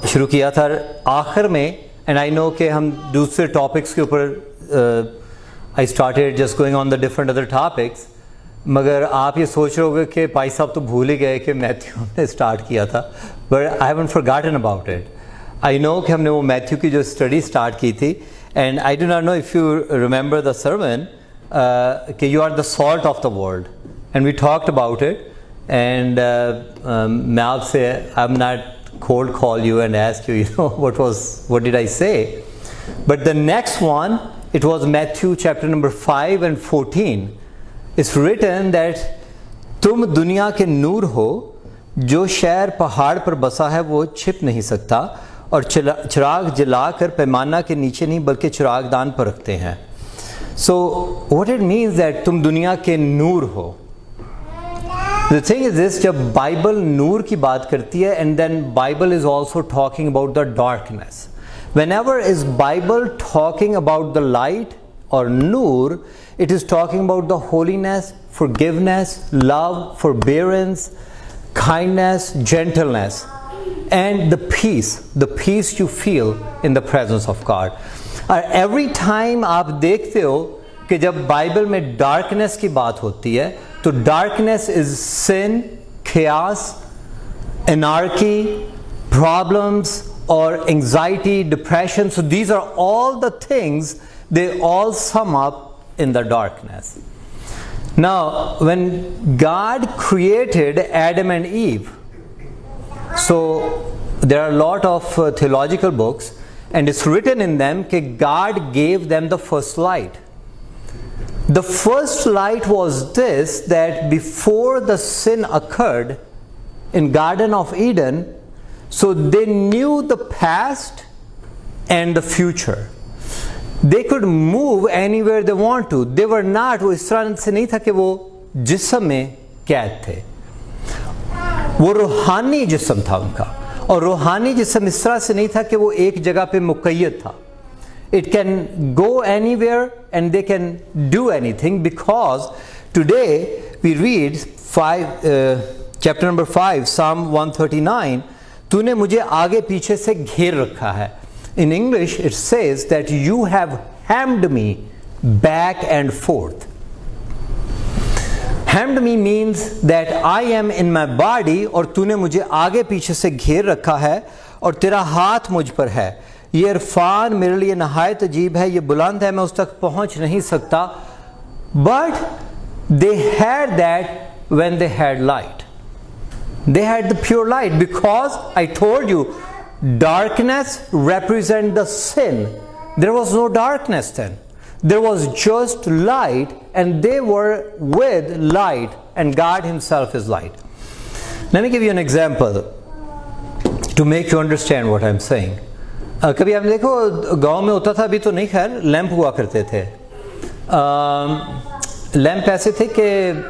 शुरू किया था आखिर में, एंड आई नो कि हम दूसरे टॉपिक्स के ऊपर I started just going on the different other topics, मगर आप ये सोच रहे होगे कि भाई साहब तो भूल ही गए कि मैथ्यू ने स्टार्ट किया था, but I haven't forgotten about it. I know कि हमने वो मैथ्यू की जो स्टडी स्टार्ट की थी, and I do not know if you remember the sermon कि you are the salt of the world, and we talked about it, and मैं आपसे I am not cold call you and ask you, what did I say? But the next one, it was Matthew chapter number 5 and 14. It's written that तुम दुनिया के नूर हो, जो शहर पहाड़ पर बसा है वो छिप नहीं सकता, और चिराग जलाकर पैमाना के नीचे नहीं बल्कि चिरागदान पर रखते हैं। So what it means that तुम दुनिया के नूर हो। The thing is this, जब बाइबल नूर की बात करती है, and then Bible is also talking about the darkness. Whenever is Bible talking about the light or nur, it is talking about the holiness, forgiveness, love, forbearance, kindness, gentleness, and the peace you feel in the presence of God. और every time आप देखते हो कि जब Bible में darkness की बात होती है, तो darkness is sin, chaos, anarchy, problems, or anxiety, depression. So these are all the things, they all sum up in the darkness. Now, when God created Adam and Eve, so there are a lot of theological books, and it's written in them that God gave them the first light. The first light was this, that before the sin occurred in Garden of Eden, so they knew the past and the future. They could move anywhere they want to. They were not, वो इस तरह से नहीं था कि वो जिस्म में कैद थे, वो रूहानी जिस्म था उनका, और रूहानी जिस्म इस तरह से नहीं था कि वो एक जगह पे मुक़य्यद था। It can go anywhere and they can do anything, because today we read chapter number 5, Psalm 139, तूने मुझे आगे पीछे से घेर रखा है. In English it says that you have hemmed me back and forth. Hemmed me means that I am in my body, और तूने मुझे आगे पीछे से घेर रखा है और तेरा हाथ मुझ पर है. ये इरफान मेरे लिए नहायत अजीब है, ये बुलंद है, मैं उस तक पहुंच नहीं सकता. But they had that when they had light. They had the pure light, because I told you, darkness represents the sin. There was no darkness then. There was just light, and they were with light, and God Himself is light. Let me give you an example to make you understand what I'm saying. कभी आप देखो गांव में होता था, अभी तो नहीं, खैर लैंप हुआ करते थे. लैंप ऐसे थे कि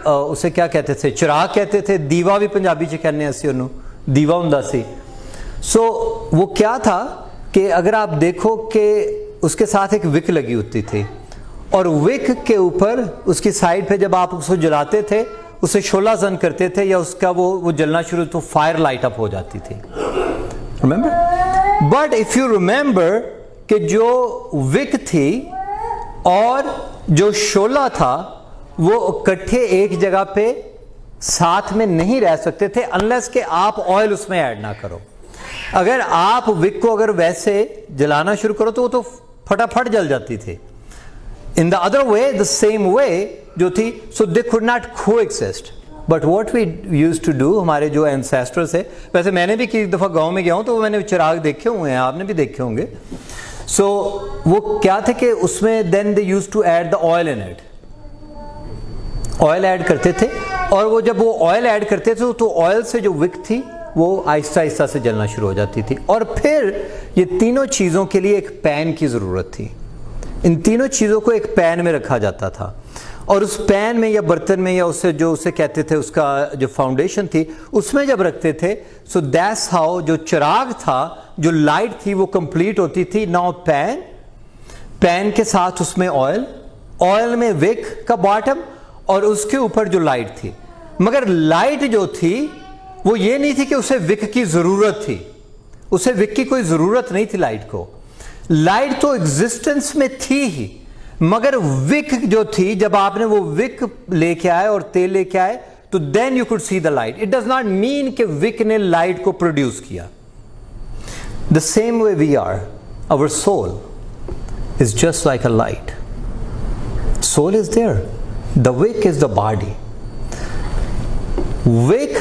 उसे क्या कहते थे, चिराग कहते थे, दीवा भी पंजाबी च कहने असी उन्हों, दीवा हुंदा सी. सो वो क्या था कि अगर आप देखो कि उसके साथ एक विक लगी होती थी, और विक के ऊपर उसकी साइड पे जब आप उसको जलाते थे, उसे शोला जन करते थे, या उसका वो जलना शुरू, तो फायर लाइट अप हो जाती थी. Remember? But if you remember कि जो विक थी और जो शोला था, वो इकट्ठे एक जगह पे साथ में नहीं रह सकते थे, अनलेस कि आप ऑयल उसमें ऐड ना करो. अगर आप विक को अगर वैसे जलाना शुरू करो तो वो तो फटाफट जल जाती थी. In the other way, the same way जो थी, so they could not coexist. But what we used to do, हमारे जो एंसेस्टर्स है, वैसे मैंने भी कई दफ़ा गांव में गया हूँ तो मैंने चिराग देखे हुए हैं, आपने भी देखे होंगे. सो वो क्या थे कि उसमें then they used to add the oil in it. Oil add करते थे, और वो जब वो ऑयल ऐड करते थे तो ऑयल से जो विक थी वो आहिस्ता आहिस्ता से जलना शुरू हो जाती थी. और फिर ये तीनों चीज़ों के लिए एक पैन की ज़रूरत थी. इन तीनों चीज़ों को एक पैन में रखा जाता था, और उस पैन में या बर्तन में, या उसे कहते थे, उसका जो फाउंडेशन थी, उसमें जब रखते थे, सो दैट्स हाउ जो चिराग था, जो लाइट थी, वो कंप्लीट होती थी. नाउ पैन के साथ उसमें ऑयल में विक का बॉटम, और उसके ऊपर जो लाइट थी. मगर लाइट जो थी वो ये नहीं थी कि उसे विक की ज़रूरत थी, उसे विक की कोई ज़रूरत नहीं थी लाइट को। लाइट तो एग्जिस्टेंस में थी ही, मगर विक जो थी, जब आपने वो विक लेके आए और तेल लेके आए तो then you could see the light. It does not mean कि विक ने लाइट को प्रोड्यूस किया। The same way we are, our soul is just like a light. Soul is there, the wick is the body. Wick,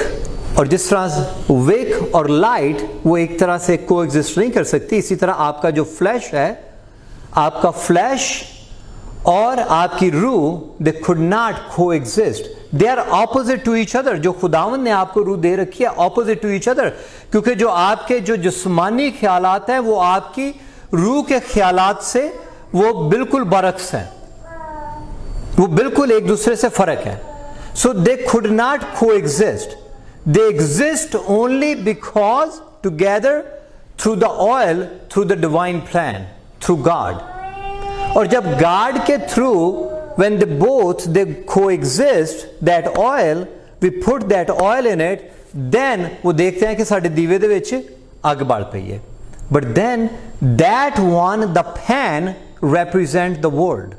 और जिस तरह Wick और light वो एक तरह से को एग्जिस्ट नहीं कर सकती, इसी तरह आपका जो फ्लैश है, आपका फ्लैश और आपकी रूह, they could not coexist, they are opposite to each other. जो खुदावंद ने आपको रूह दे रखी है, ऑपोजिट टू ईच अदर, क्योंकि जो आपके जो जिस्मानी ख्यालात हैं वो आपकी रूह के ख्यालात से वो बिल्कुल बरक्स हैं, वो बिल्कुल एक दूसरे से फर्क है। सो they could not coexist, they exist only because together through the oil, through the divine plan, through God. और जब गॉड के through when they both they coexist, that oil, we put that oil in it, then वो देखते हैं कि साढ़े दीवे दे विच अग बढ़ पई है। But then that one, the pan, represent the world.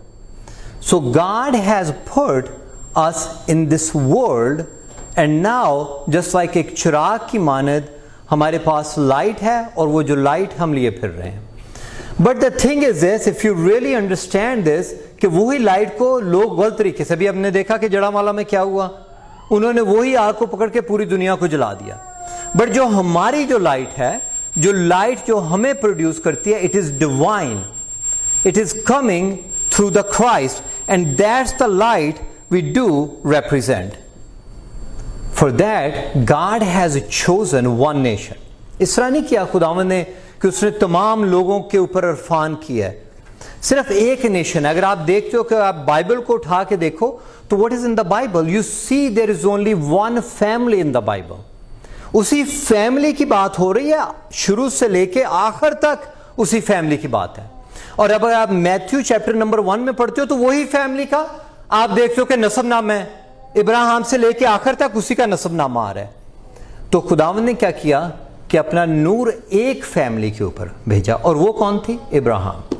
So God has put us in this world, and now just like एक चिराग की मानद हमारे पास लाइट है और वो जो लाइट हम लिए फिर रहे हैं। But the thing is this, if you really understand this, कि वही लाइट को लोग गलत तरीके से, भी हमने देखा कि जड़ामाला में क्या हुआ, उन्होंने वही आग को पकड़ के पूरी दुनिया को जला दिया। बट जो हमारी जो लाइट है, जो लाइट जो हमें प्रोड्यूस करती है, it is divine, it is coming through the Christ, and that's the light we do represent. For that God has chosen one nation. इस तरह नहीं किया खुदावंद ने कि उसने तमाम लोगों के ऊपर इरफान किया है, सिर्फ एक नेशन। अगर आप देखते हो कि आप बाइबल को उठा के देखो तो what is in the Bible, you see there is only one family in the Bible. उसी फैमिली की बात हो रही है, शुरू से लेके आखिर तक उसी फैमिली की बात है। और अब अगर आप मैथ्यू चैप्टर नंबर 1 में पढ़ते हो तो वही फैमिली का आप देखते हो कि नसबनामा है, इब्राहिम से लेके आखिर तक उसी का नसबनामा आ रहा है। तो खुदावंद ने क्या किया कि अपना नूर एक फैमिली के ऊपर भेजा, और वो कौन थी? इब्राहिम।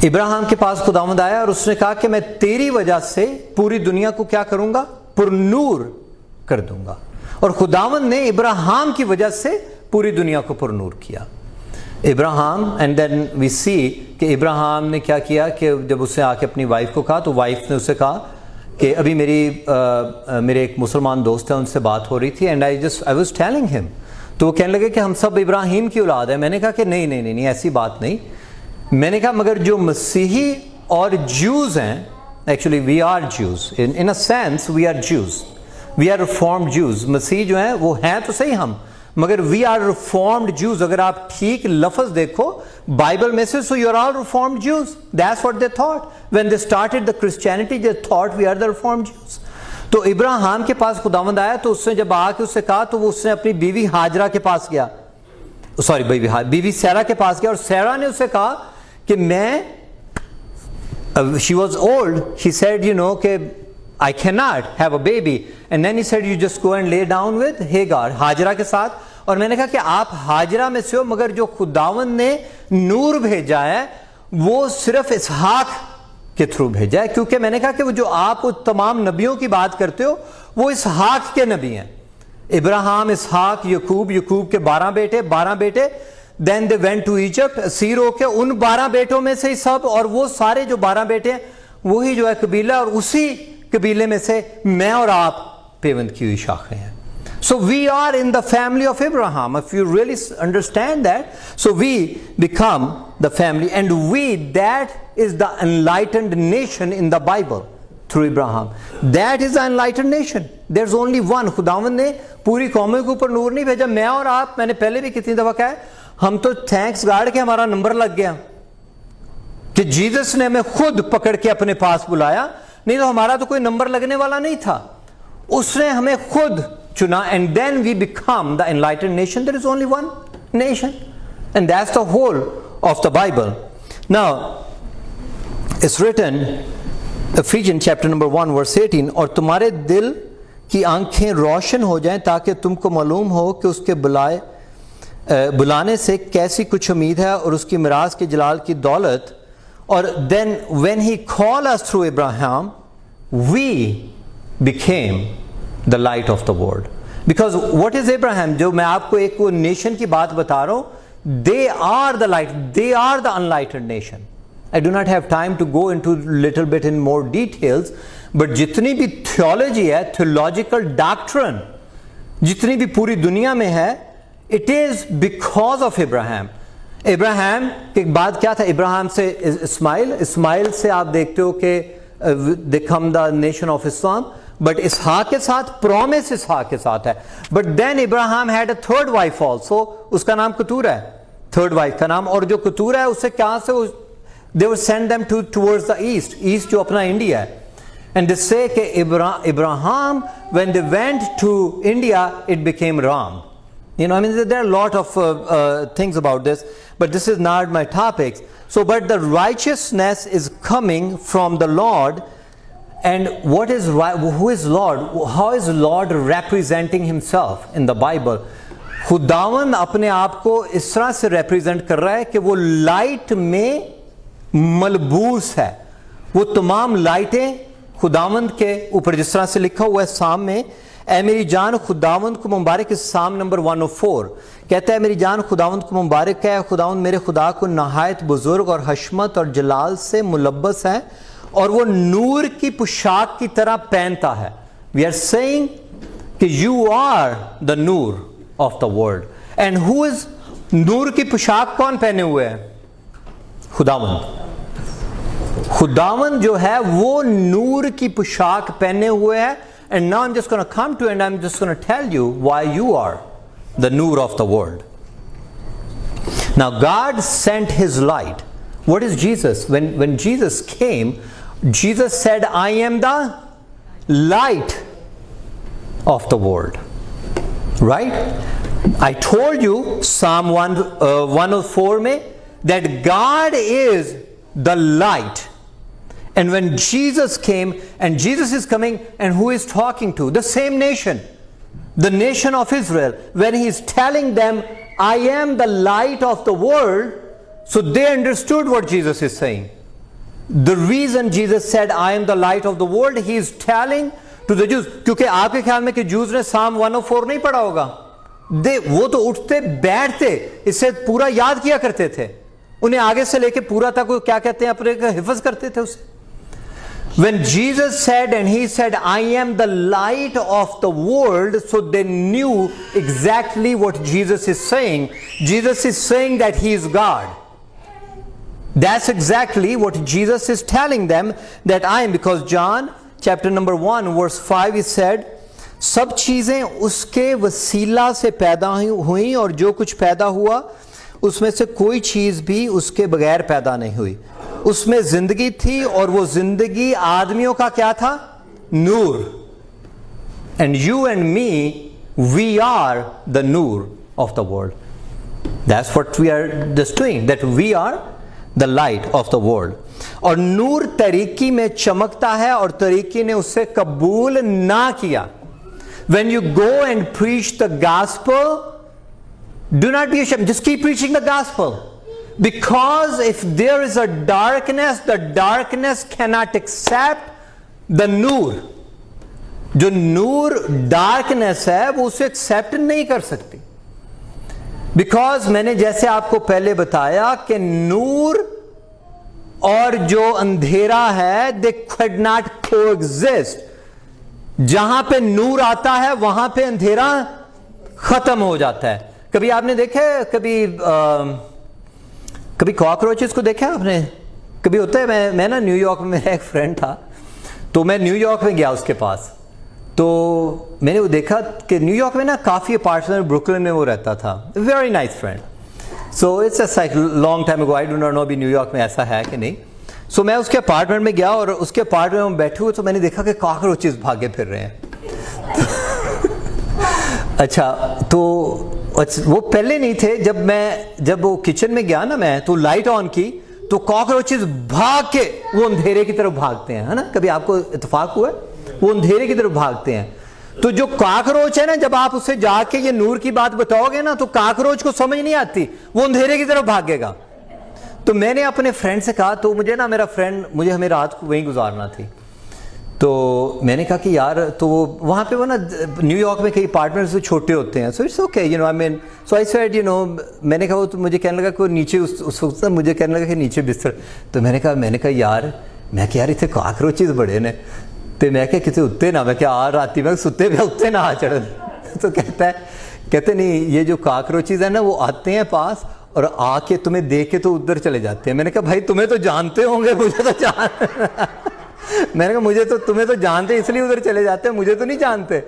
इब्राहिम के पास खुदावंद आया और उसने कहा कि मैं तेरी वजह से पूरी दुनिया को क्या करूंगा? पुरनूर कर दूंगा। और खुदावंद ने इब्राहिम की वजह से पूरी दुनिया को पुरनूर किया। इब्राहिम, एंड देन वी सी कि इब्राहिम ने क्या किया कि जब उसने आके अपनी वाइफ को कहा तो वाइफ ने उससे कहा कि अभी मेरे एक मुसलमान दोस्त है, उनसे बात हो रही थी, and I was telling him, तो वो कहने लगे कि हम सब इब्राहिम की औलाद है। मैंने कहा कि नहीं, ऐसी बात नहीं। मैंने कहा मगर जो मसीही और ज्यूज़ हैं, actually we are Jews, in a sense we are Jews, we are reformed Jews. मसीह जो हैं वो हैं तो सही हम, मगर वी आर रिफॉर्म्ड ज्यूज़। अगर आप ठीक लफ्ज़ देखो बाइबल में से, so you are all reformed Jews, that's what they thought when they started the Christianity, they thought we are the reformed Jews. तो इब्राहिम के पास खुदावंद आया, तो उसने जब आके उससे कहा तो वो उसने अपनी बीवी हाजरा के पास गया, सॉरी बीवी सैरा के पास गया, और सैरा ने उससे कहा कि मैं, she was old, she said, you know, कि I cannot have a baby, and then he said you just go and lay down with Hagar, Hazra के साथ। और मैंने कहा कि आप हाजरा में से हो, मगर जो खुदावंद ने नूर भेजा है वो सिर्फ इसहाक के थ्रू भेजा है, क्योंकि मैंने कहा कि वो जो आप तमाम नबियों की बात करते हो वो इसहाक के नबी हैं। इब्राहिम, इसहाक, यकूब, यकूब के 12 बेटे, then they went to Egypt, असीर होके उन 12 बेटों में से ही सब, और वो सारे जो 12 बेटे हैं वही जो है कबीला, और उसी कबीले में से मैं और आप पेवंद की हुई शाखें हैं। So we are in the family of Abraham. If you really understand that, so we become the family, and we, that is the enlightened nation in the Bible through Abraham. That is the enlightened nation. There's only one. खुदावंद ने पूरी कौमों के ऊपर नूर नहीं भेजा। मैं और आप, मैंने पहले भी कितनी दफा कहा है, हम तो थैंक्स गॉड के हमारा नंबर लग गया कि जीसस ने हमें खुद पकड़ के अपने पास बुलाया, नहीं तो हमारा तो कोई नंबर लगने वाला नहीं था। उसने हमें खुद चुना, and then we become the enlightened nation. There is only one nation, and that's the whole of the Bible. Now it's written, Ephesians chapter number 1 verse 18, और तुम्हारे दिल की आंखें रोशन हो जाएं ताकि तुमको मालूम हो कि उसके बुलाने से कैसी कुछ उम्मीद है और उसकी मिरास के जलाल की दौलत. और then when he called us through Abraham, we became the light of the world. Because what is Abraham? जो मैं आपको एक वो नेशन की बात बता रहा हूँ, they are the light, they are the unlighted nation. I do not have time to go into little bit in more details, but जितनी भी theology है, theological doctrine, जितनी भी पूरी दुनिया में है, it is because of Abraham. Ibrahim के बाद क्या था? इब्राहिम से इस्माइल से आप देखते हो कि become the nation of Islam, but इसहाक के साथ promise इसहाक के साथ है. But then Abraham had a third wife also, उसका नाम कतूरा है, third wife का नाम. और जो कतूरा है उससे कहाँ से they would send them towards the east जो अपना इंडिया है. And they say कि Abraham when they went to India it became Ram. You know, I mean, there are a lot of things about this, but this is not my topics. So, but the righteousness is coming from the Lord. And what is who is Lord? How is Lord representing himself in the Bible? खुदावंद अपने आप को इस तरह से represent कर रहा है कि वो लाइट में मलबूस है. वो तमाम लाइटें खुदावंद के ऊपर, जिस तरह से लिखा हुआ है साम में, ऐ मेरी जान खुदावंद को मुबारक. साम नंबर 104 कहता है मेरी जान खुदावंद को मुबारक है, खुदावंद मेरे खुदा को नहायत बुजुर्ग और हशमत और जलाल से मुलब्बस है और वो नूर की पोशाक की तरह पहनता है. वी आर सेइंग कि यू आर द नूर of the world. And who is नूर की पोशाक कौन पहने हुए है? खुदावंद. खुदावंद जो है वो नूर की पोशाक पहने हुए है. And now I'm just going to come to and I'm just going to tell you why you are the Noor of the world. Now God sent his light. What is Jesus? When Jesus came, Jesus said, I am the light of the world. Right? I told you Psalm 104 mein that God is the light. And when Jesus came, and Jesus is coming, and who is talking to? The same nation, the nation of Israel. When he is telling them, I am the light of the world, so they understood what Jesus is saying. The reason Jesus said, I am the light of the world, he is telling to the Jews. क्योंकि आपके ख्याल में कि Jews ने Psalm 104 नहीं पढ़ा होगा? वो तो उठते बैठते इससे पूरा याद किया करते थे. उन्हें आगे से लेके पूरा तक वो क्या कहते हैं अपने हिफज करते थे उसे. When Jesus said, and he said, I am the light of the world, so they knew exactly what Jesus is saying. Jesus is saying that he is God. That's exactly what Jesus is telling them, that I am. Because John chapter number 1 verse 5 he said, सब चीजें उसके वसीला से पैदा हुई और जो कुछ पैदा हुआ उसमें से कोई चीज भी उसके बगैर पैदा नहीं हुई. उसमें जिंदगी थी और वो जिंदगी आदमियों का क्या था? नूर. And you and me, we are the noor of the world. That's what we are just doing, that we are the light of the world. और नूर तरीकी में चमकता है और तरीकी ने उसे कबूल ना किया. When you go and preach the gospel, do not be ashamed. Just keep preaching the gospel. Because if there is a darkness, the darkness cannot accept the noor. जो नूर डार्कनेस है वो उसे एक्सेप्ट नहीं कर सकती. बिकॉज मैंने जैसे आपको पहले बताया कि नूर और जो अंधेरा है दे कुड नॉट कोएग्जिस्ट. जहां पे नूर आता है वहां पे अंधेरा खत्म हो जाता है. कभी आपने देखा है, कभी कॉकरोचेस को देखा आपने? कभी होता है. मैं ना न्यूयॉर्क में, मेरा एक फ्रेंड था, तो मैं न्यूयॉर्क में गया उसके पास. तो मैंने वो देखा कि न्यूयॉर्क में ना काफ़ी अपार्टमेंट, ब्रुकलिन में वो रहता था. Very nice friend. So it's just like long time ago. I do not no अभी न्यूयॉर्क में ऐसा है कि नहीं. सो मैं उसके अपार्टमेंट में गया और उसके अपार्टमेंट में बैठे हुए तो मैंने देखा कि कॉकरोचेस भागे फिर रहे हैं. अच्छा, तो वो पहले नहीं थे. जब वो किचन में गया ना मैं, तो लाइट ऑन की तो कॉकरोचेस भाग के वो अंधेरे की तरफ भागते हैं, है ना? कभी आपको इत्तेफाक हुआ है? वो अंधेरे की तरफ भागते हैं. तो जो काकरोच है ना, जब आप उससे जाके ये नूर की बात बताओगे ना, तो काकरोच को समझ नहीं आती, वो अंधेरे की तरफ भागेगा। तो मैंने अपने फ्रेंड से कहा, तो मुझे ना मेरा फ्रेंड, मुझे हमें रात को वहीं गुजारना थी, तो मैंने कहा कि यार, तो वहाँ पे वो ना न्यूयॉर्क में कई अपार्टमेंट्स तो छोटे होते हैं, so it's okay, you know, I mean, so I said, you know, मैंने कहा, वो तो मुझे कहने लगा कि वो नीचे उस वक्त मुझे कहने लगा कि नीचे बिस्तर, तो मैंने कहा यार, मैं क्या यार इतने काकरोचेस बड़े ने, तो मैं क्या कितने उत्ते ना, मैं क्या आ राती मैं सुते पे उत्ते ना आ चढ़। तो कहते नहीं, ये जो काकरोचेस है ना, वो आते हैं पास और आके तुम्हें देख के तो उधर चले जाते हैं। मैंने कहा भाई तुम्हें तो जानते होंगे, मुझे तो मैंने कहा मुझे तो, तुम्हें तो जानते इसलिए उधर चले जाते हैं, मुझे तो नहीं जानते।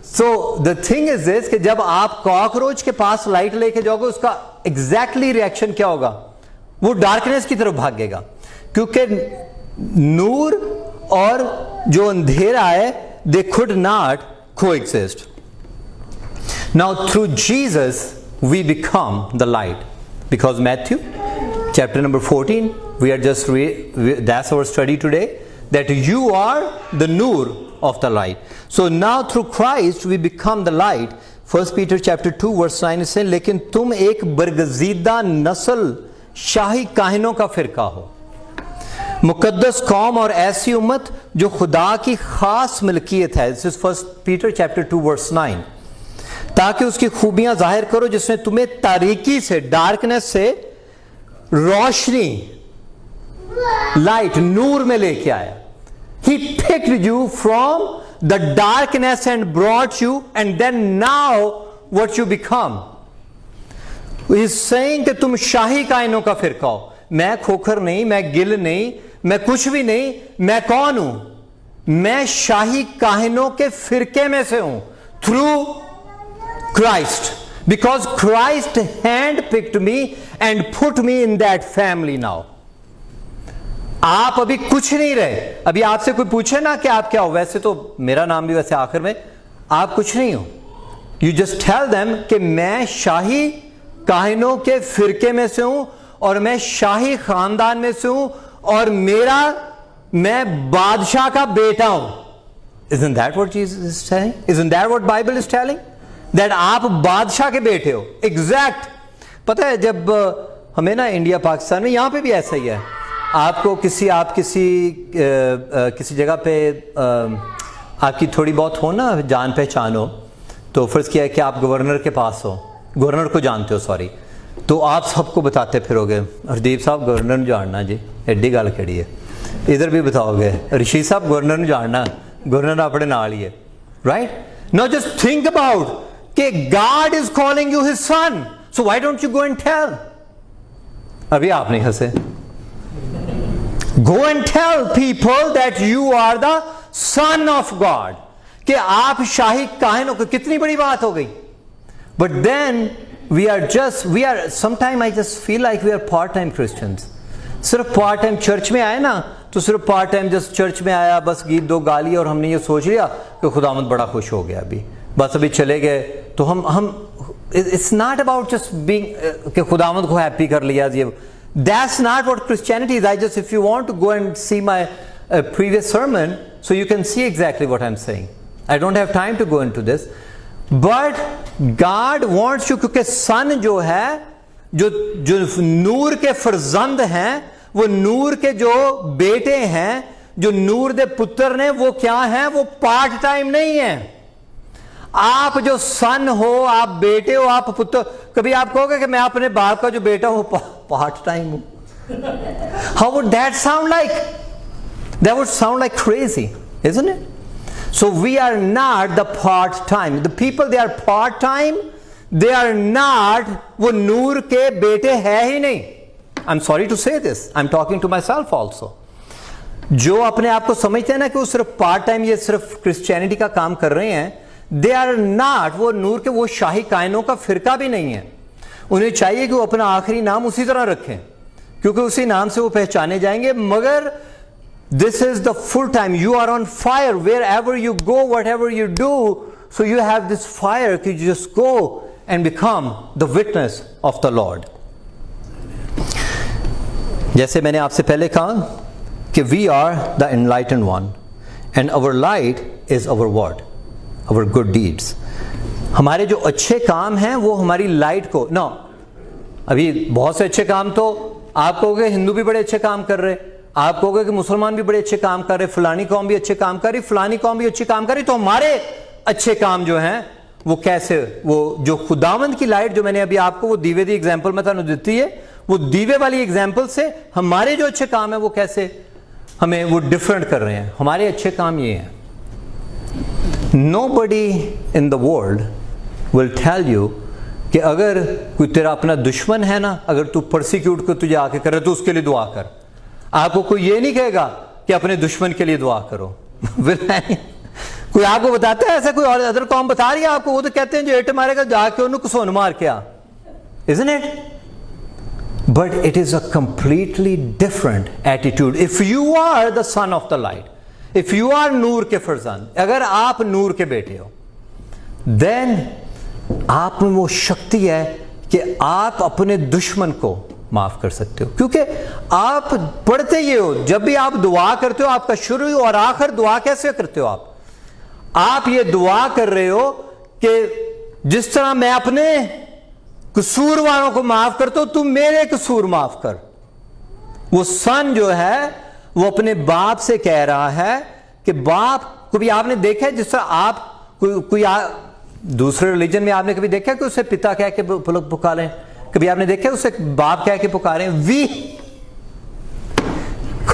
So the thing is this कि जब आप कॉकरोच के पास लाइट लेके जाओगे, उसका एग्जैक्टली रिएक्शन क्या होगा? वो डार्कनेस की तरफ भागेगा, क्योंकि नूर और जो अंधेरा है, they could not coexist. Now through Jesus we become the light, because Matthew chapter number 14, we are just that's our study today, that you are the noor of the light. So now through Christ we become the light. 1 Peter chapter 2 verse 9 says, लेकिन तुम एक बरगजीदा नस्ल, शाही काहिनों का फिरका हो, मुकद्दस कौम और ऐसी उम्मत जो खुदा की खास मिल्कियत है। This is 1 Peter chapter 2 verse 9, ताकि उसकी खूबियां जाहिर करो जिसने तुम्हें तारीकी से, डार्कनेस से रोशनी, लाइट, नूर में लेके आया। He picked you from the darkness and brought you, and then now what you become. He is saying कि तुम शाही कायनों का फिरका हो। मैं खोखर नहीं, मैं गिल नहीं, मैं कुछ भी नहीं, मैं कौन हूं? मैं शाही काहिनों के फिरके में से हूं, through Christ, because Christ handpicked me and put me in that family now. आप अभी कुछ नहीं रहे। अभी आपसे कोई पूछे ना कि आप क्या हो, वैसे तो मेरा नाम भी वैसे आखिर में, आप कुछ नहीं हो। यू जस्ट टेल देम कि मैं शाही काहिनों के फिरके में से हूं और मैं शाही खानदान में से हूं और मैं बादशाह का बेटा हूं। Isn't that what Jesus is saying? Isn't that what Bible is telling? That आप बादशाह के बेटे हो। एग्जैक्ट। पता है जब हमें ना इंडिया पाकिस्तान में, यहां पे भी ऐसा ही है, आपको आप किसी जगह पे आपकी थोड़ी बहुत हो ना जान पहचान हो, तो फर्ज किया है कि आप गवर्नर के पास हो, गवर्नर को जानते हो, सॉरी, तो आप सबको बताते फिरोगे, हरदीप साहब गवर्नर ने जानना जी, एड्डी गल केड़ी है, इधर भी बताओगे ऋषि साहब गवर्नर ने जानना, गवर्नर अपने नाल ही है, right. Now just think about कि God is calling you his son, so why don't you go and tell. अभी आप नहीं हंसे। Go and tell people that you are the son of God, कि आप शाही काहिनों को, कितनी बड़ी बात हो गई। But then we are sometimes I just feel like we are part-time Christians. सिर्फ पार्ट टाइम चर्च में आए ना, तो सिर्फ पार्ट टाइम जस्ट चर्च में आया, बस गीत दो गा लिया और हमने ये सोच लिया कि खुदावंद बड़ा खुश हो गया, अभी बस अभी चले गए। तो हम it's not about just being कि खुदावंद को हैप्पी कर लिया ये। That's not what Christianity is. If you want to go and see my previous sermon, so you can see exactly what I'm saying. I don't have time to go into this. But God wants you, क्योंकि सन जो है, जो नूर के फर्जंद हैं, वो नूर के जो बेटे हैं, जो नूर दे पुत्र ने, वो क्या हैं? वो पार्ट टाइम नहीं है। आप जो सन हो, आप बेटे हो, आप पुत्र, कभी आप कहोगे कि मैं अपने बाप का जो बेटा हूं पार्ट टाइम हूं? How would that sound like? That would sound like crazy, isn't it? So we are not the part time. The people they are part time, they are not, वो नूर के बेटे है ही नहीं। I am sorry to say this, I am talking to myself also. जो अपने आप को समझते हैं ना कि वो सिर्फ पार्ट टाइम, ये सिर्फ क्रिश्चियनिटी का काम कर रहे हैं, दे आर नॉट, वो नूर के वो शाही कायनों का फिरका भी नहीं है। उन्हें चाहिए कि वो अपना आखिरी नाम उसी तरह रखें, क्योंकि उसी नाम से वो पहचाने जाएंगे। मगर this is the full time, you are on fire wherever you go, whatever you do, so you have this fire कि you just go and become the witness of the lord. जैसे मैंने आपसे पहले कहा कि we are the enlightened one and our light is our word. our good deeds. हमारे जो अच्छे काम हैं वो हमारी लाइट को ना, अभी बहुत से अच्छे काम तो आप कहोगे हिंदू भी बड़े अच्छे काम कर रहे, आप कहोगे कि मुसलमान भी बड़े अच्छे काम कर रहे, फलानी कौम भी अच्छे काम कर रही, फलानी कौम भी अच्छे काम कर रही, तो हमारे अच्छे काम जो हैं वो कैसे, वो जो खुदावंद की लाइट जो मैंने अभी आपको वो दीवे दी एग्जाम्पल में थानू दी है, वो दीवे वाली एग्जाम्पल से हमारे जो अच्छे काम है वो कैसे हमें वो डिफरेंट कर रहे हैं. हमारे अच्छे काम ये हैं. Nobody in the world will tell you कि अगर कोई तेरा अपना दुश्मन है ना, अगर तू परसिक्यूट को तुझे आके करे तो उसके लिए दुआ कर. आपको कोई ये नहीं कहेगा कि अपने दुश्मन के लिए दुआ करो. कोई आपको बताता है ऐसा, कोई और अदर कौम बता रही है आपको, वो तो कहते हैं जो एट मारेगा जाके उन्हें कुसोन मार के आ, isn't it? But it is a completely different attitude. If you are the son of the light, if you are नूर के फरजान, अगर आप नूर के बेटे हो, then आप में वो शक्ति है कि आप अपने दुश्मन को माफ कर सकते हो. क्योंकि आप पढ़ते ये हो, जब भी आप दुआ करते हो आपका शुरू और आखिर दुआ कैसे करते हो आप ये दुआ कर रहे हो कि जिस तरह मैं अपने कसूर वालों को माफ करता हूं, तुम मेरे कसूर माफ कर. वो सन जो है वो अपने बाप से कह रहा है कि बाप को भी आपने देखा है, जिस तरह आप कोई दूसरे रिलीजन में आपने कभी देखा कि उसे पिता कह के पुकारें, कभी आपने देखा उसे बाप कह के पुकारें. We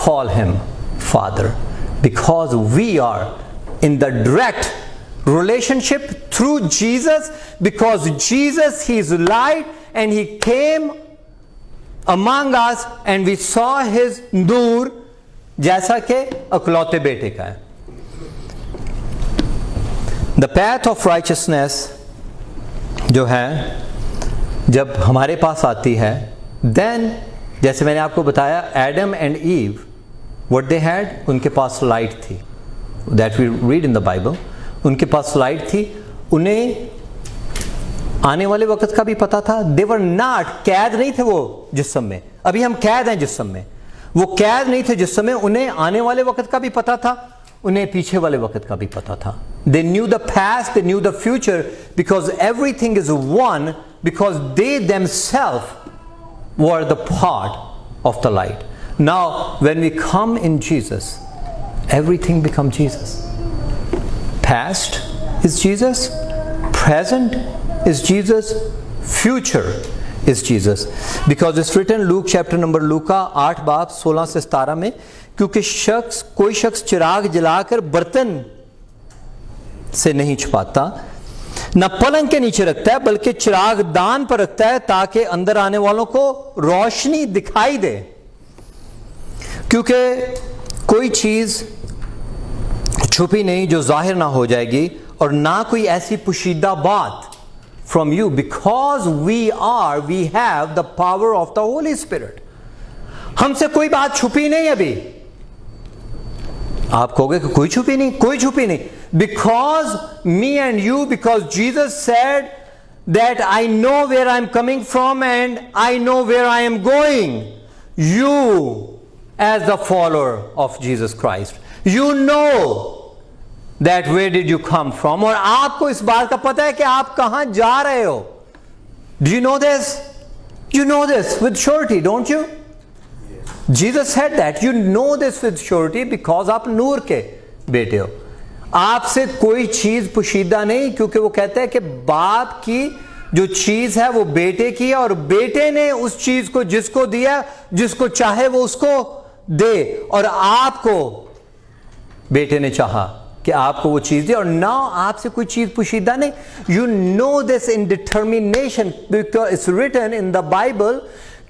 call him father because we are in the direct relationship through Jesus, because Jesus, he is light and he came among us and we saw his नूर जैसा कि अकलौते बेटे का है. The path of righteousness जो है जब हमारे पास आती है, then जैसे मैंने आपको बताया Adam and ewe what they had, उनके पास लाइट थी, that we read in the Bible. उनके पास लाइट थी, उन्हें आने वाले वक्त का भी पता था. They were not, कैद नहीं थे वो जिस्म में, अभी हम कैद हैं जिस्म में, वो कैद नहीं थे जिस्म में. उन्हें आने वाले वक्त का भी पता था, उन्हें पीछे वाले वक्त का भी पता था. They knew the past, they knew the future, because everything is one, because they themselves were the part of the light. Now when we come in Jesus, everything becomes Jesus. Past is Jesus, present is Jesus, future is Jesus. Because it's written Luke chapter number लूका 8 बाब 16 से 17 में, क्योंकि कोई शख्स चिराग जलाकर बर्तन से नहीं छुपाता, न पलंग के नीचे रखता है, बल्कि चिराग दान पर रखता है ताकि अंदर आने वालों को रोशनी दिखाई दे. क्योंकि कोई चीज छुपी नहीं जो जाहिर ना हो जाएगी, और ना कोई ऐसी पुशीदा बात from you, because we have the power of the Holy Spirit. हमसे कोई बात छुपी नहीं. अभी आप कहोगे कि कोई छुपी नहीं, कोई छुपी नहीं. Because me and you, because Jesus said that I know where I am coming from and I know where I am going. You as the follower of Jesus Christ, you know that where did you come from, और आपको इस बात का पता है कि आप कहां जा रहे हो. Do you know this? You know this with surety, don't you? Yes. Jesus said that you know this with surety because आप नूर के बेटे हो. आपसे कोई चीज पुशीदा नहीं, क्योंकि वो कहते हैं कि बाप की जो चीज है वो बेटे की है, और बेटे ने उस चीज को जिसको दिया, जिसको चाहे वो उसको दे, और आपको बेटे ने चाहा कि आपको वो चीज दे, और ना आपसे कोई चीज पुशीदा नहीं. You know this in determination, because it's written in the Bible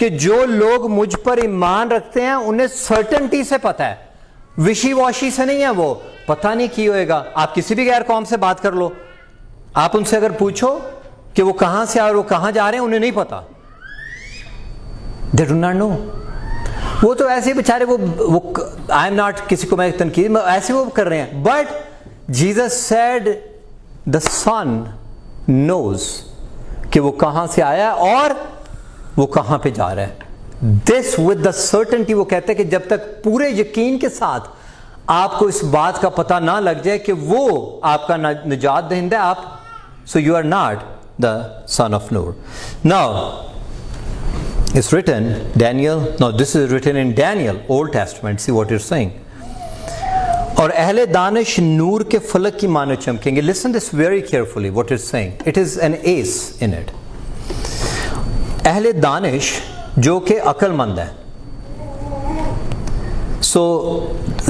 कि जो लोग मुझ पर ईमान रखते हैं उन्हें सर्टेनिटी से पता है, विशी वॉशी से नहीं है. वो पता नहीं की होएगा. आप किसी भी गैर कौम से बात कर लो, आप उनसे अगर पूछो कि वो कहां से आ रहे, वो कहां जा रहे हैं, उन्हें नहीं पता. They do not no. वो तो ऐसे बेचारे वो आई एम नॉट, किसी को मैं तनकीद, ऐसे वो कर रहे हैं. But Jesus said the son knows कि वो कहां से आया और वो कहां पे जा रहा है. दिस विद द सर्टेनिटी, वो कहते हैं कि जब तक पूरे यकीन के साथ आपको इस बात का पता ना लग जाए कि वो आपका निजात दहिंदा है, आप, so you are not the son of noor. Now it's written, Daniel, no, this is written in Daniel, Old Testament. See what it's saying. और अहले दानिश नूर के फलक की मानो चमकेंगे. Listen this very carefully what it's saying. It is an ace in it. अहले दानिश जो कि अक्लमंद है. So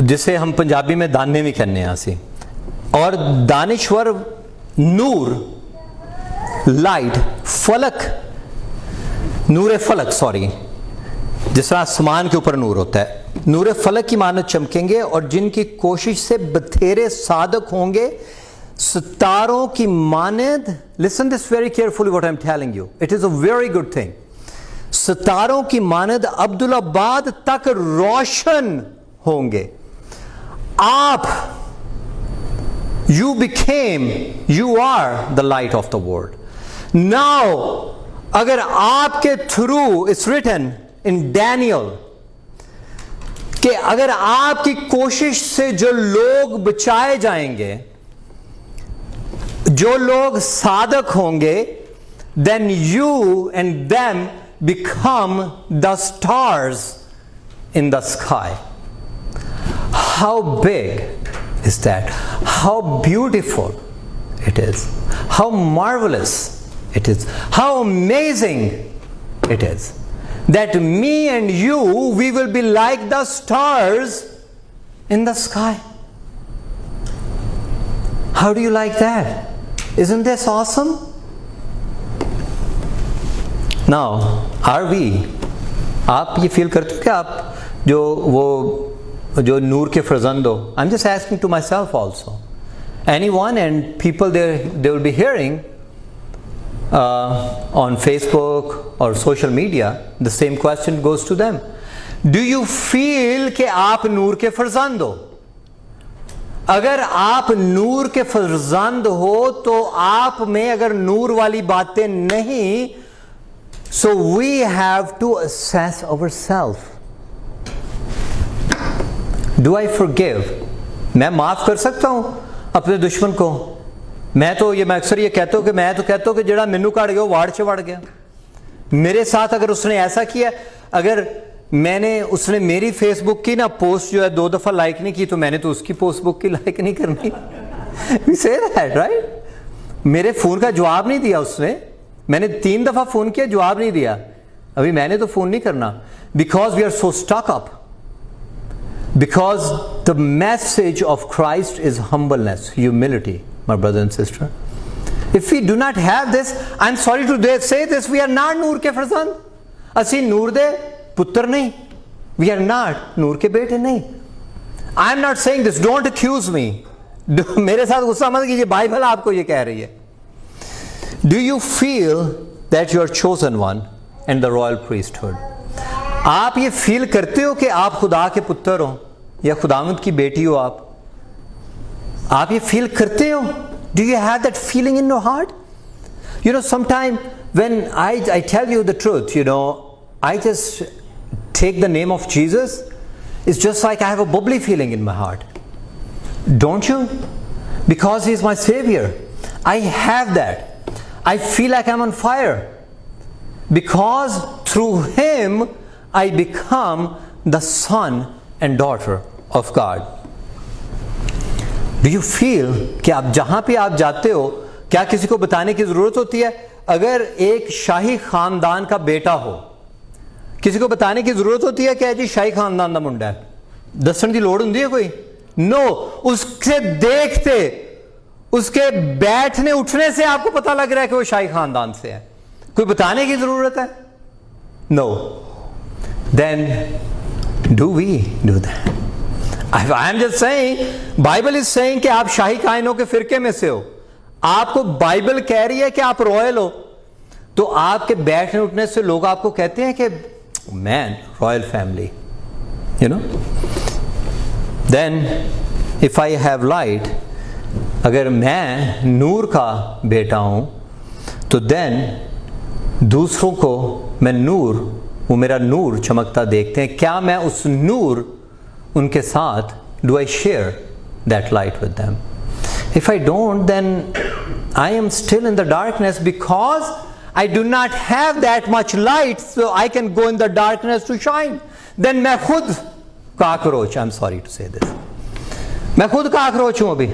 जिसे हम पंजाबी में दाने भी कहने हैं आसी. और दानिश्वर नूर, लाइट, फलक, नूर फलक, सॉरी, जिस तरह आसमान के ऊपर नूर होता है, नूर फलक की मानत चमकेंगे और जिनकी कोशिश से बथेरे साधक होंगे सितारों की मानद. Listen this very carefully what I am telling you, it is a very good thing. सितारों की मानद अब्दुल्लाबाद तक रोशन होंगे. आप, you are the light of the world. Now अगर आपके through, it's written in Daniel, कि अगर आपकी कोशिश से जो लोग बचाए जाएंगे, जो लोग साधक होंगे, then you and them become the stars in the sky. How big is that? How beautiful it is. How marvelous it is. How amazing it is that me and you, we will be like the stars in the sky. How do you like that? Isn't this awesome? Now, are we, आप ये feel करते हो कि आप जो नूर के फरजंद हो? I'm just asking to myself also. Anyone, and people they will be hearing on Facebook or social media, the same question goes to them. Do you feel कि आप नूर के फरजंद हो? अगर आप नूर के फरजंद हो तो आप में अगर नूर वाली बातें नहीं, so we have to assess ourselves. Do I forgive? मैं माफ कर सकता हूं अपने दुश्मन को? मैं अक्सर ये कहता हूं कि मैं तो कहता हूं कि जड़ा मैनू काट गया वो वाड़ च वड़ गया. मेरे साथ अगर उसने ऐसा किया, अगर उसने मेरी फेसबुक की ना पोस्ट जो है 2 दफा लाइक नहीं की, तो मैंने तो उसकी फेसबुक की लाइक नहीं करनी. We say that, right? मेरे फोन का जवाब नहीं दिया उसने, मैंने 3 दफा फोन किया, जवाब नहीं दिया. अभी मैंने तो फोन नहीं करना. Because we are so stuck up. Because the message of Christ is humbleness, humility, my brother and sister. If we do not have this, I'm sorry to say this, we are not नूर के फरजंद. असी नूर दे पुत्र नहीं. We are not नूर के बेटे नहीं. I'm not saying this, don't accuse me. मेरे साथ गुस्सा मत कीजिए, बाइबल आपको ये कह रही है. Do you feel that you are chosen one and the royal priesthood? आप ये फील करते हो कि आप खुदा के पुत्र हो या खुदावंद की बेटी हो? आप ये फील करते हो? Do you have that feeling in your heart? You know, sometime when I tell you the truth, you know, I just take the name of Jesus, it's just like I have a bubbly feeling in my heart. Don't you? Because He is my Savior. I have that. I feel like I'm on fire. Because through Him, I become the son and daughter of God. Do you feel कि आप जहां पे आप जाते हो, क्या किसी को बताने की जरूरत होती है? अगर एक शाही खानदान का बेटा हो, किसी को बताने की जरूरत होती है कि जी शाही खानदान का मुंडा है? दसन की लोड़ होती है कोई? नो. उसके देखते, उसके बैठने उठने से आपको पता लग रहा है कि वो शाही खानदान से है. कोई बताने की जरूरत है? No. Then do we do that? I am just saying, Bible is saying कि आप शाही कायनों के फिरके में से हो. आपको बाइबल कह रही है कि आप रॉयल हो, तो आपके बैठने उठने से लोग आपको कहते हैं कि man, royal family, you know. Then if I have light, अगर मैं नूर का बेटा हूं, तो then दूसरों को मैं नूर, वो मेरा नूर चमकता देखते हैं. क्या मैं उस नूर उनके साथ do I share that light with them? If I don't, then I am still in the darkness because I do not have that much light so I can go in the darkness to shine. Then मैं खुद cockroach, I'm sorry to say this, मैं खुद cockroach हूँ अभी.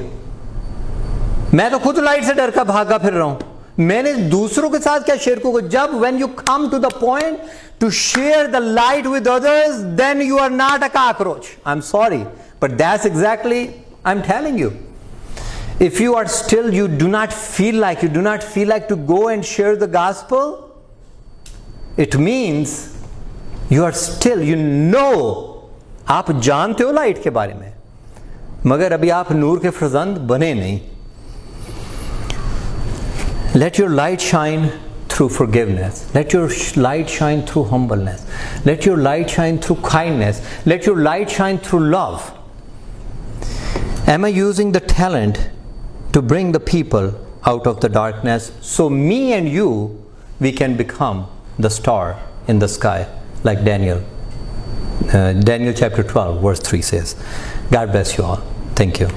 मैं तो खुद light से डर कर भागा फिर रहा हूँ. मैंने दूसरों के साथ क्या शेयर करूँगा? जब when you come to the point to share the light with others, then you are not a cockroach. I'm sorry, but that's exactly I'm telling you. If you are still, you do not feel like to go and share the gospel, it means you are still, you know, आप जानते हो light के बारे में, मगर अभी आप नूर के फरजंद बने नहीं. Let your light shine through forgiveness. Let your light shine through humbleness. Let your light shine through kindness. Let your light shine through love. Am I using the talent to bring the people out of the darkness so me and you, we can become the star in the sky like Daniel? Daniel chapter 12 verse 3 says. God bless you all. Thank you.